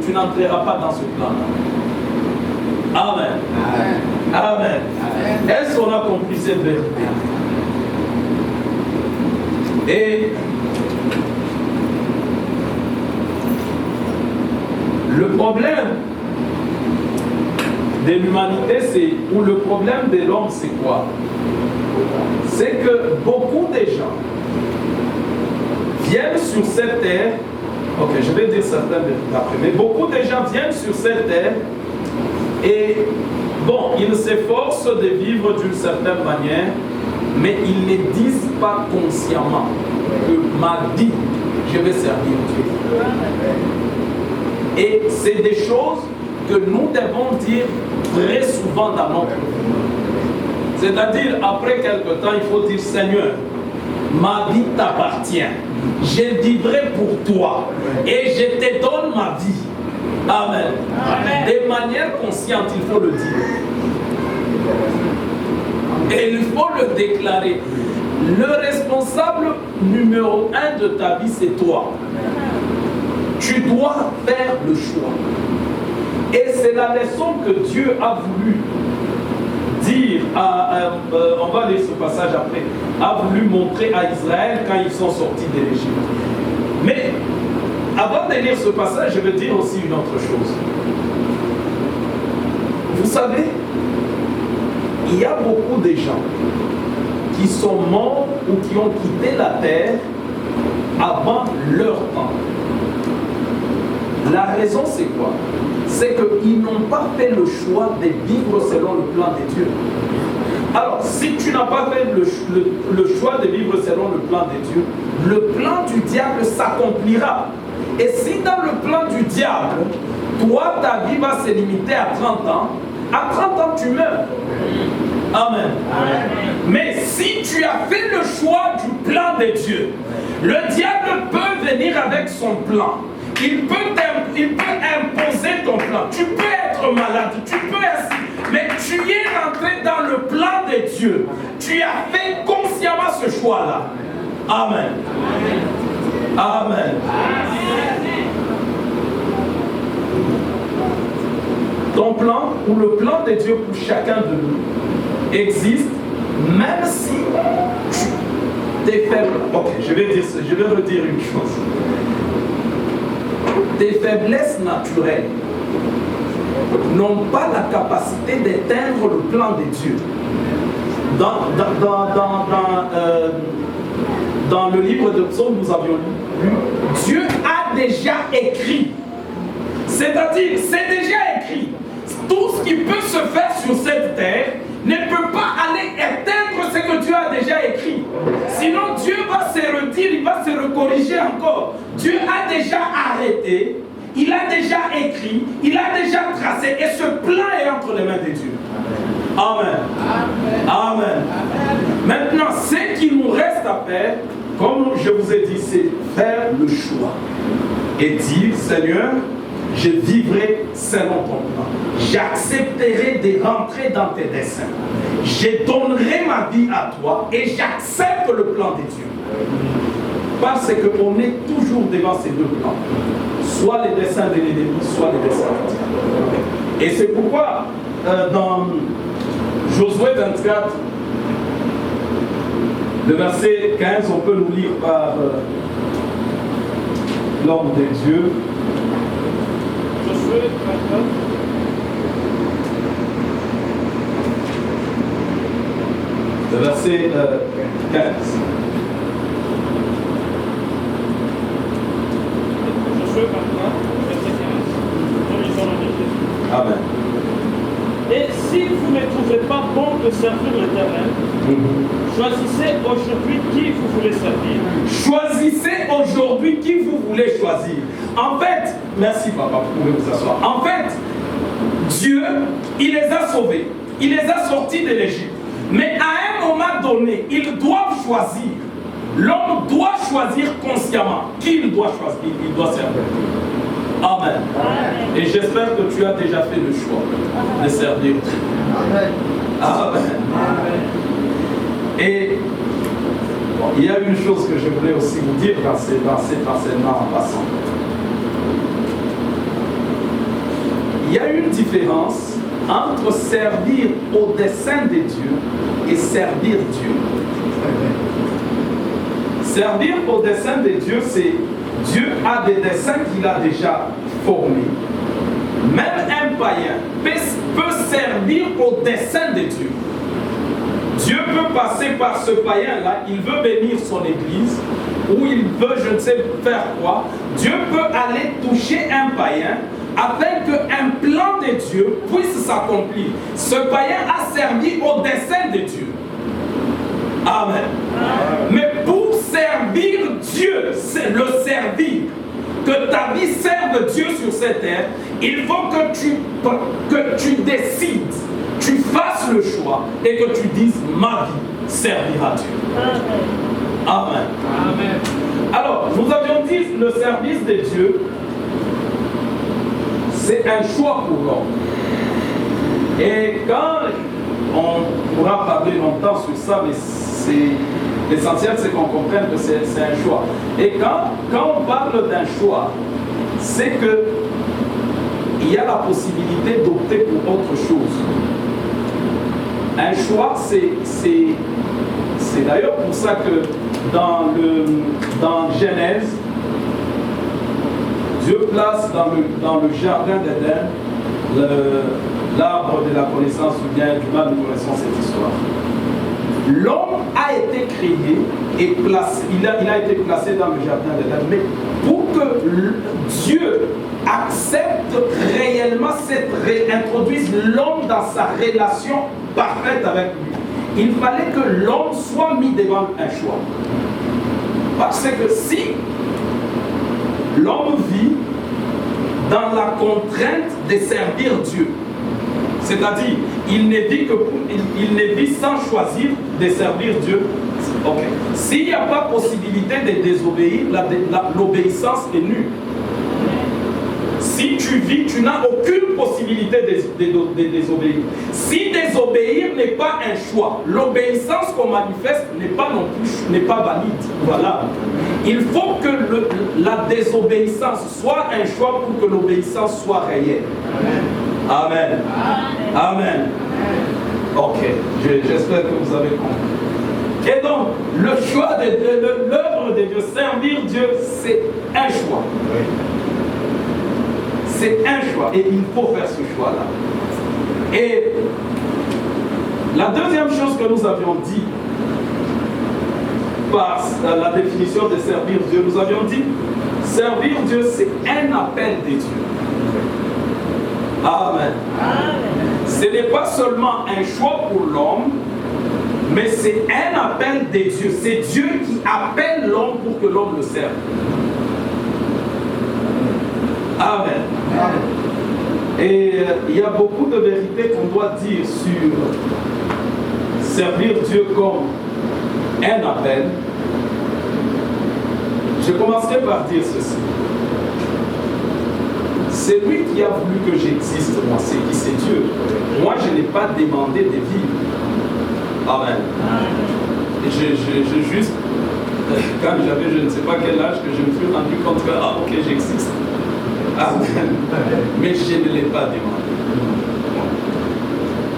tu n'entreras pas dans ce plan-là. Amen. Amen. Est-ce qu'on a compris cette vérité? Et le problème de l'humanité, ou le problème de l'homme, c'est quoi? C'est que beaucoup de gens viennent sur cette terre, ok, je vais dire certains après, mais beaucoup de gens viennent sur cette terre et bon, ils s'efforcent de vivre d'une certaine manière, mais ils ne disent pas consciemment que ma vie, je vais servir Dieu. Et c'est des choses que nous devons dire très souvent dans notre vie. C'est-à-dire, après quelque temps, il faut dire, Seigneur, ma vie t'appartient. Je vivrai pour toi. Et je te donne ma vie. Amen. Amen. De manière consciente, il faut le dire. Et il faut le déclarer. Le responsable numéro 1 de ta vie, c'est toi. Tu dois faire le choix. Et c'est la leçon que Dieu a voulu dire, on va lire ce passage après, a voulu montrer à Israël quand ils sont sortis de l'Égypte. Mais avant de lire ce passage, je veux dire aussi une autre chose. Vous savez, il y a beaucoup de gens qui sont morts ou qui ont quitté la terre avant leur temps. La raison, c'est quoi? C'est qu'ils n'ont pas fait le choix de vivre selon le plan de Dieu. Alors, si tu n'as pas fait le choix de vivre selon le plan de Dieu, le plan du diable s'accomplira. Et si dans le plan du diable, toi, ta vie va se limiter à 30 ans, à 30 ans, tu meurs. Amen. Amen. Mais si tu as fait le choix du plan de Dieu, le diable peut venir avec son plan. Il peut imposer ton plan. Tu peux être malade, tu peux être... Mais tu es rentré dans le plan de Dieu. Tu as fait consciemment ce choix-là. Amen. Amen. Ton plan ou le plan de Dieu pour chacun de nous existe, même si tu es faible. Ok, je vais redire une chose. Tes faiblesses naturelles n'ont pas la capacité d'atteindre le plan de Dieu. Dans le livre de Psaume, nous avions lu, Dieu a déjà écrit. C'est-à-dire, c'est déjà écrit. Tout ce qui peut se faire sur cette terre ne peut pas aller atteindre ce que Dieu a déjà écrit. Sinon, Dieu va se redire, il va se recorriger encore. Dieu a déjà arrêté, il a déjà écrit, il a déjà tracé, et ce plan est entre les mains de Dieu. Amen. Amen. Amen. Maintenant, ce qui nous reste à faire, comme je vous ai dit, c'est faire le choix et dire, Seigneur, je vivrai selon ton plan. J'accepterai de rentrer dans tes desseins. Je donnerai ma vie à toi et j'accepte le plan de Dieu. Parce qu'on est toujours devant ces deux plans. Soit les desseins de l'ennemi, soit les desseins de Dieu. Et c'est pourquoi dans Josué 24, le verset 15, on peut nous lire par l'homme de Dieu. Josué 24. Le verset 15. Josué 24, verset 15. Amen. Et si vous ne trouvez pas bon de servir l'Éternel, choisissez aujourd'hui qui vous voulez servir. Choisissez aujourd'hui qui vous voulez choisir. En fait, merci papa, vous pouvez vous asseoir. En fait, Dieu, il les a sauvés, il les a sortis de l'Égypte. Mais à un moment donné, ils doivent choisir. L'homme doit choisir consciemment qui il doit choisir, il doit servir. Amen. Amen. Et j'espère que tu as déjà fait le choix de servir Dieu. Amen. Amen. Amen. Et il y a une chose que je voulais aussi vous dire dans cet enseignement en passant. il y a une différence entre servir au dessein de Dieu et servir Dieu. Servir au dessein de Dieu, c'est Dieu a des desseins qu'il a déjà formés. Même un païen peut servir au dessein de Dieu. Dieu peut passer par ce païen-là, il veut bénir son église, ou il veut je ne sais faire quoi. Dieu peut aller toucher un païen afin qu'un plan de Dieu puisse s'accomplir. Ce païen a servi au dessein de Dieu. Amen. Mais pour servir Dieu, c'est le servir, que ta vie serve Dieu sur cette terre, il faut que tu décides, tu fasses le choix et que tu dises ma vie servira Dieu. Amen. Amen. Alors, nous avions dit le service de Dieu, c'est un choix pour l'homme. Et quand on pourra parler longtemps sur ça, mais l'essentiel c'est qu'on comprenne que c'est un choix. Et quand on parle d'un choix, c'est que il y a la possibilité d'opter pour autre chose. Un choix, c'est d'ailleurs pour ça que dans Genèse, Dieu place dans le jardin d'Éden l'arbre de la connaissance du bien et du mal. Nous connaissons cette histoire. L'homme a été créé et placé, il a été placé dans le jardin d'Éden, mais pour que Dieu accepte réellement introduise l'homme dans sa relation parfaite avec lui, il fallait que l'homme soit mis devant un choix. Parce que si l'homme vit dans la contrainte de servir Dieu, c'est-à-dire il ne vit sans choisir de servir Dieu, ok. S'il n'y a pas possibilité de désobéir, l'obéissance est nulle. Si tu vis, tu n'as aucune possibilité de désobéir. Si désobéir n'est pas un choix, l'obéissance qu'on manifeste n'est pas non plus, n'est pas valide. Voilà. Il faut que la désobéissance soit un choix pour que l'obéissance soit réelle. Amen. Amen. Amen. Ok, j'espère que vous avez compris. Et donc, le choix de l'œuvre de Dieu, servir Dieu, c'est un choix. C'est un choix et il faut faire ce choix-là. Et la deuxième chose que nous avions dit par la définition de servir Dieu, nous avions dit servir Dieu, c'est un appel de Dieu. Amen. Ce n'est pas seulement un choix pour l'homme, mais c'est un appel de Dieu. C'est Dieu qui appelle l'homme pour que l'homme le serve. Amen. Et il y a beaucoup de vérités qu'on doit dire sur servir Dieu comme un appel. Je commencerai par dire ceci. C'est lui qui a voulu que j'existe, moi, c'est Dieu. Moi, je n'ai pas demandé de vivre. Amen. Je juste, quand j'avais je ne sais pas quel âge, que je me suis rendu compte que, ah ok, j'existe. Amen. Mais je ne l'ai pas demandé.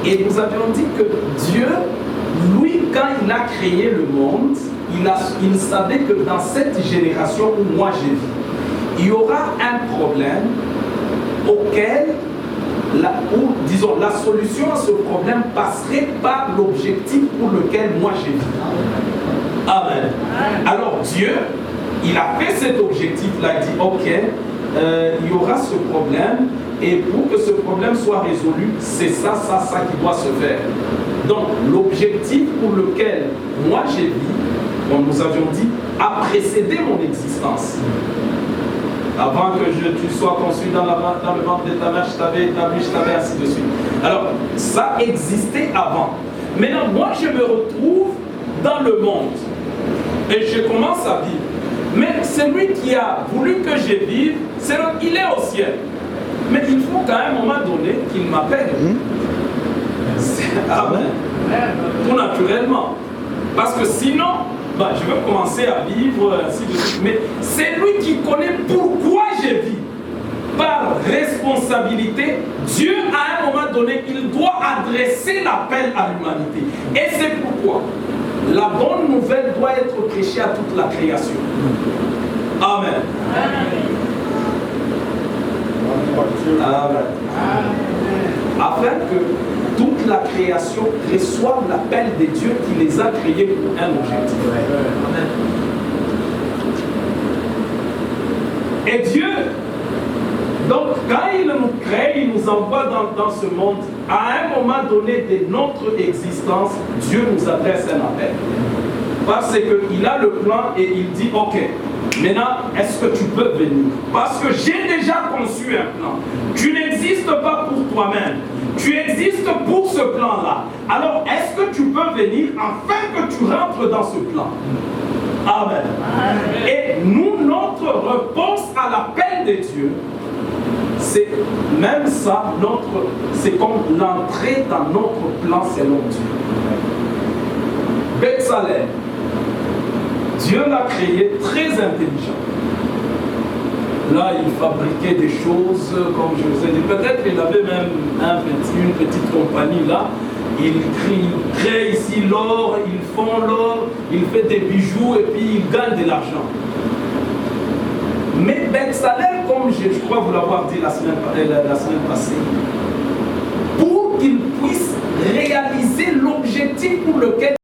Et nous avions dit que Dieu, lui, quand il a créé le monde, il savait que dans cette génération où moi je vis, il y aura un problème auquel, disons, la solution à ce problème passerait par l'objectif pour lequel moi je vis. Amen. Alors Dieu, il a fait cet objectif-là, il dit, ok, il y aura ce problème, et pour que ce problème soit résolu, c'est ça qui doit se faire. Donc, l'objectif pour lequel moi j'ai vis, comme nous avions dit, a précédé mon existence. Avant que tu sois conçu dans le ventre de ta mère, je t'avais établi, je t'avais ainsi de suite. Alors, ça existait avant. Maintenant, moi, je me retrouve dans le monde. Et je commence à vivre. Mais celui qui a voulu que je vive, il est au ciel. Mais il faut qu'à un moment donné qu'il m'appelle. Amen. Tout naturellement. Parce que sinon, je vais commencer à vivre ainsi de suite. Mais c'est lui qui connaît pourquoi je vis. par responsabilité, Dieu, à un moment donné, il doit adresser l'appel à l'humanité. Et c'est pourquoi la bonne nouvelle doit être prêchée à toute la création. Amen. Amen. Afin que toute la création reçoive l'appel de Dieu qui les a créés pour un objectif. Amen. Et Dieu, donc quand il nous crée, il nous envoie dans ce monde, à un moment donné de notre existence, Dieu nous adresse un appel. Parce qu'il a le plan et il dit, ok, maintenant, est-ce que tu peux venir? Parce que j'ai déjà conçu un plan. Tu n'existes pas pour toi-même. Tu existes pour ce plan-là. Alors, est-ce que tu peux venir afin que tu rentres dans ce plan? Amen. Amen. Et nous, notre réponse à l'appel de Dieu, c'est même ça, c'est comme l'entrée dans notre plan selon Dieu. Bethsalem, Dieu l'a créé très intelligent. Là, il fabriquait des choses, comme je vous ai dit. Peut-être qu'il avait même une petite compagnie là. Il crée ici l'or, ils font l'or, il fait des bijoux et puis il gagne de l'argent. Mais Bethsalem, comme je crois vous l'avoir dit la semaine passée, pour qu'il puisse réaliser l'objectif pour lequel